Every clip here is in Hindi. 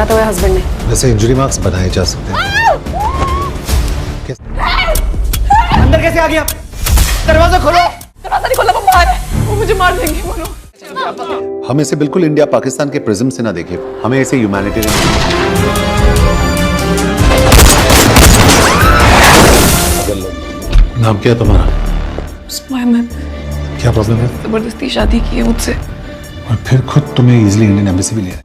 मारा था वो हस्बैंड ने। वैसे इंजरी मार्क्स बनाए जा सकते हैं। अंदर कैसे आ गया? दरवाजा खोलो। दरवाजा नहीं खोला, वो बाहर है, वो मुझे मार देंगे। बोलो। हम इसे बिल्कुल इंडिया पाकिस्तान के प्रिज्म से ना देखें, हमें इसे ह्यूमैनिटेरियन। नाम क्या है तुम्हारा? क्या प्रॉब्लम है? जबरदस्ती शादी की है मुझसे। और फिर खुद तुम्हें इजीली इंडियन एम्बेसी भी लिया।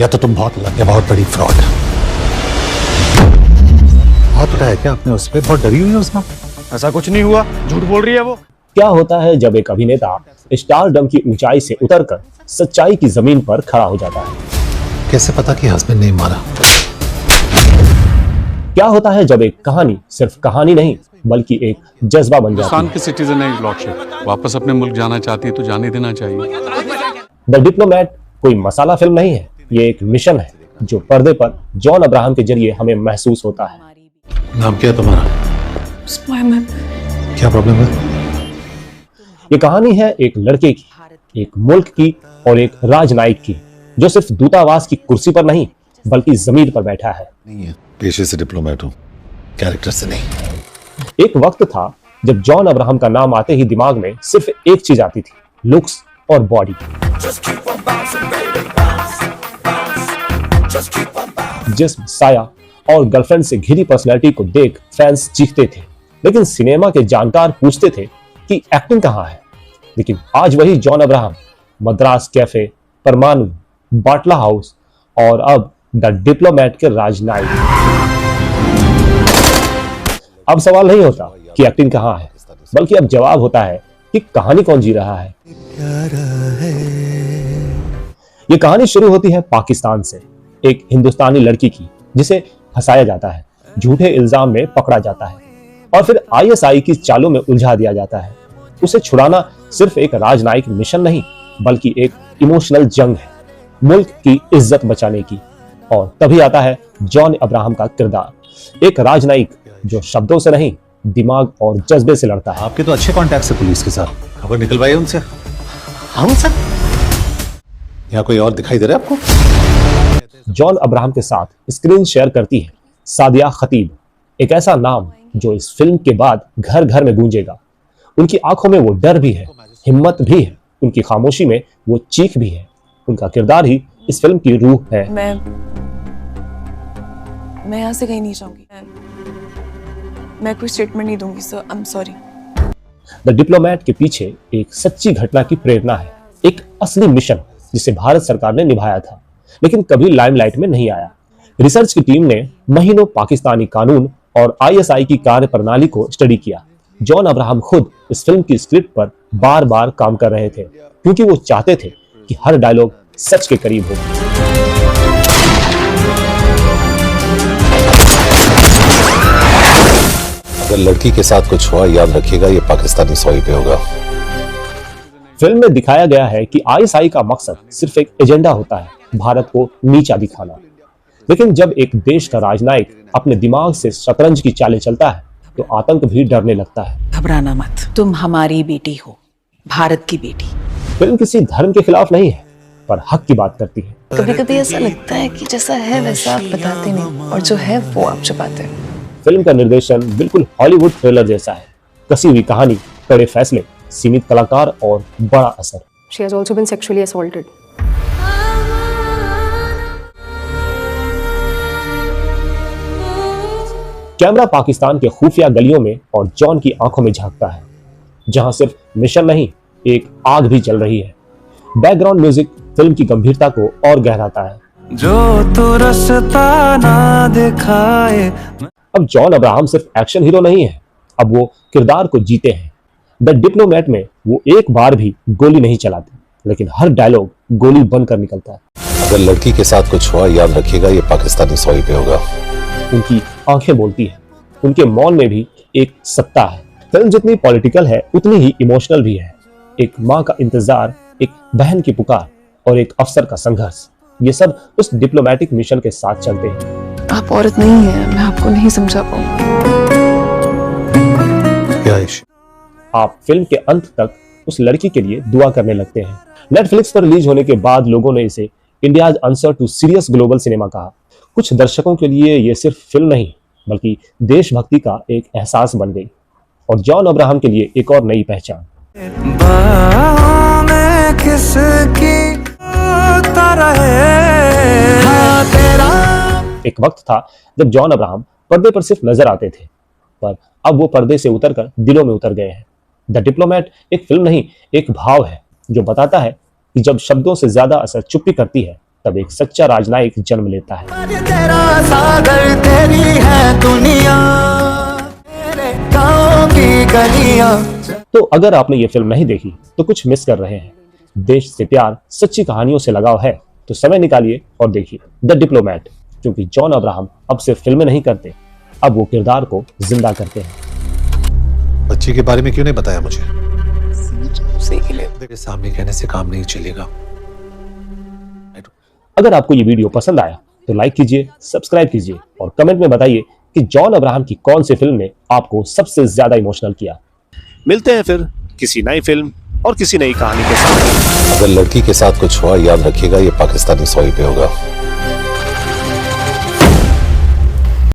या तो तुम बहुत लग, या बहुत बड़ी फ्रॉड। बहुत उठाया क्या आपने उस पर? बहुत डरी हुई है उसमें। ऐसा कुछ नहीं हुआ, झूठ बोल रही है वो। क्या होता है जब एक अभिनेता स्टारडम की ऊंचाई से उतरकर सच्चाई की जमीन पर खड़ा हो जाता है? कैसे पता कि हस्बैंड नहीं मारा? क्या होता है जब एक कहानी सिर्फ कहानी नहीं बल्कि एक जज्बा बन जाती पाकिस्तान है? की सिटीजन है लॉर्डशिप, वापस अपने मुल्क जाना चाहती है तो जाने देना चाहिए। द डिप्लोमैट कोई मसाला फिल्म नहीं है, ये एक मिशन है जो पर्दे पर जॉन अब्राहम के जरिए हमें महसूस होता है। नाम क्या है तुम्हारा? क्या प्रॉब्लम है? ये कहानी है एक लड़के की, एक मुल्क की और एक राजनायिक की, जो सिर्फ दूतावास की कुर्सी पर नहीं बल्कि जमीन पर बैठा है। नहीं है, पेशे से डिप्लोमेट हूँ, कैरेक्टर से नहीं। एक वक्त था जब जॉन अब्राहम का नाम आते ही दिमाग में सिर्फ एक चीज आती थी, लुक्स और बॉडी। जिस्म, साया और गर्लफ्रेंड से घिरी पर्सनैलिटी को देख फैंस चीखते थे, लेकिन सिनेमा के जानकार पूछते थे कि एक्टिंग कहाँ है। लेकिन आज वही जॉन अब्राहम मद्रास कैफे, परमाणु, बाटला हाउस और अब द डिप्लोमैट के राजनायिक। अब सवाल नहीं होता कि एक्टिंग कहाँ है, बल्कि अब जवाब होता है कि कहानी कौन जी रहा है। ये कहानी शुरू होती है पाकिस्तान से, एक हिंदुस्तानी लड़की की जिसे फंसाया जाता है, झूठे इल्जाम में पकड़ा जाता है और फिर आईएसआई की चालों में उलझा दिया जाता है। उसे छुड़ाना सिर्फ एक राजनयिक मिशन नहीं बल्कि एक इमोशनल जंग है, मुल्क की इज्जत बचाने की। और तभी आता है जॉन अब्राहम का किरदार, एक राजनयिक जो शब्दों से नहीं दिमाग और जज्बे से लड़ता है। आपके तो अच्छे कॉन्टैक्ट है पुलिस के साथ, खबर निकलवाई उनसे? हाँ सर। यहाँ कोई और दिखाई दे रहा है आपको? जॉन अब्राहम के साथ स्क्रीन शेयर करती है सादिया खतीब, एक ऐसा नाम जो इस फिल्म के बाद घर घर में गूंजेगा। उनकी आंखों में वो डर भी है, हिम्मत भी है, उनकी खामोशी में वो चीख भी है। उनका किरदार ही इस फिल्म की रूह है। मैं यहाँ से कहीं नहीं जाऊंगी। मैं कोई स्टेटमेंट नहीं दूंगी sir, I am sorry. The diplomat के पीछे एक सच्ची घटना की प्रेरणा है, एक असली मिशन जिसे भारत सरकार ने निभाया था लेकिन कभी लाइमलाइट में नहीं आया। रिसर्च की टीम ने महीनों पाकिस्तानी कानून और आईएसआई की कार्य प्रणाली को स्टडी किया। जॉन अब्राहम खुद इस फिल्म की स्क्रिप्ट पर बार बार काम कर रहे थे क्योंकि वो चाहते थे कि हर डायलॉग सच के करीब हो। अगर लड़की के साथ कुछ हुआ, याद रखिएगा ये पाकिस्तानी सॉइल पे होगा। फिल्म में दिखाया गया है कि आईएसआई का मकसद सिर्फ एक एजेंडा होता है, भारत को नीचा दिखाना। लेकिन जब एक देश का राजनायिक अपने दिमाग से शतरंज की चालें चलता है तो आतंक भी डरने लगता है। घबराना मत, तुम हमारी बेटी हो, भारत की बेटी। फिल्म किसी धर्म के खिलाफ नहीं है पर हक की बात करती है। कभी कभी ऐसा लगता है कि जैसा है वैसा आप बताते नहीं और जो है वो आप छुपाते हैं। फिल्म का निर्देशन बिल्कुल हॉलीवुड थ्रिलर जैसा है, कसी हुई कहानी, कड़े फैसले, सीमित कलाकार और बड़ा असर। She has also been sexually assaulted. Camera Pakistan के खुफिया गलियों में और जॉन की आंखों में झांकता है, जहां सिर्फ मिशन नहीं एक आग भी चल रही है। बैकग्राउंड म्यूजिक फिल्म की गंभीरता को और गहराता है। जो तो रास्ता ना दिखाए। अब जॉन अब्राहम सिर्फ एक्शन हीरो नहीं है, अब वो किरदार को जीते हैं। द डिप्लोमैट में वो एक बार भी गोली नहीं चलाते, लेकिन हर डायलॉग गोली बनकर निकलता है। अगर लड़की के साथ कुछ हुआ, याद रखिएगा ये पाकिस्तानी सॉइल पे होगा। उनकी आंखें बोलती हैं, उनके मौन में भी एक सत्ता है। फिल्म जितनी पॉलिटिकल है उतनी ही इमोशनल भी है। एक माँ का इंतजार, एक बहन की पुकार और एक अफसर का संघर्ष, ये सब उस डिप्लोमेटिक मिशन के साथ चलते हैं। आप औरत नहीं हैं, मैं आपको नहीं समझा पाऊंगी। आप फिल्म के अंत तक उस लड़की के लिए दुआ करने लगते हैं। नेटफ्लिक्स पर रिलीज होने के बाद लोगों ने इसे India's answer to serious global cinema कहा। कुछ दर्शकों के लिए ये सिर्फ फिल्म नहीं बल्कि देशभक्ति का एक एहसास बन गई और जॉन अब्राहम के लिए एक और नई पहचान। एक वक्त था जब जॉन अब्राहम पर्दे पर सिर्फ नजर आते थे, पर अब वो पर्दे से उतरकर दिलों में उतर गए हैं। द डिप्लोमेट एक फिल्म नहीं, एक भाव है जो बताता है कि जब शब्दों से ज्यादा असर चुप्पी करती है तब एक सच्चा राजनयिक जन्म लेता है। तेरा सागर तेरी है दुनिया, तेरे गाँव की गलियां। तो अगर आपने ये फिल्म नहीं देखी तो कुछ मिस कर रहे हैं। देश से प्यार, सच्ची कहानियों से लगाव है तो समय निकालिए और देखिए द डिप्लोमेट, क्योंकि जॉन अब्राहम अब सिर्फ फिल्में नहीं करते, अब वो किरदार को जिंदा करते हैं। बच्ची के बारे में क्यों नहीं बताया मुझे? उसी के लिए मेरे सामने कहने से काम नहीं चलेगा। अगर आपको ये वीडियो पसंद आया तो लाइक कीजिए, सब्सक्राइब कीजिए और कमेंट में बताइए कि जॉन अब्राहम की कौन सी फिल्म ने आपको सबसे ज्यादा इमोशनल किया। मिलते हैं फिर किसी नई फिल्म और किसी नई कहानी के साथ। अगर लड़की के साथ कुछ हुआ याद रखिएगा ये पाकिस्तानी सॉइल पे होगा।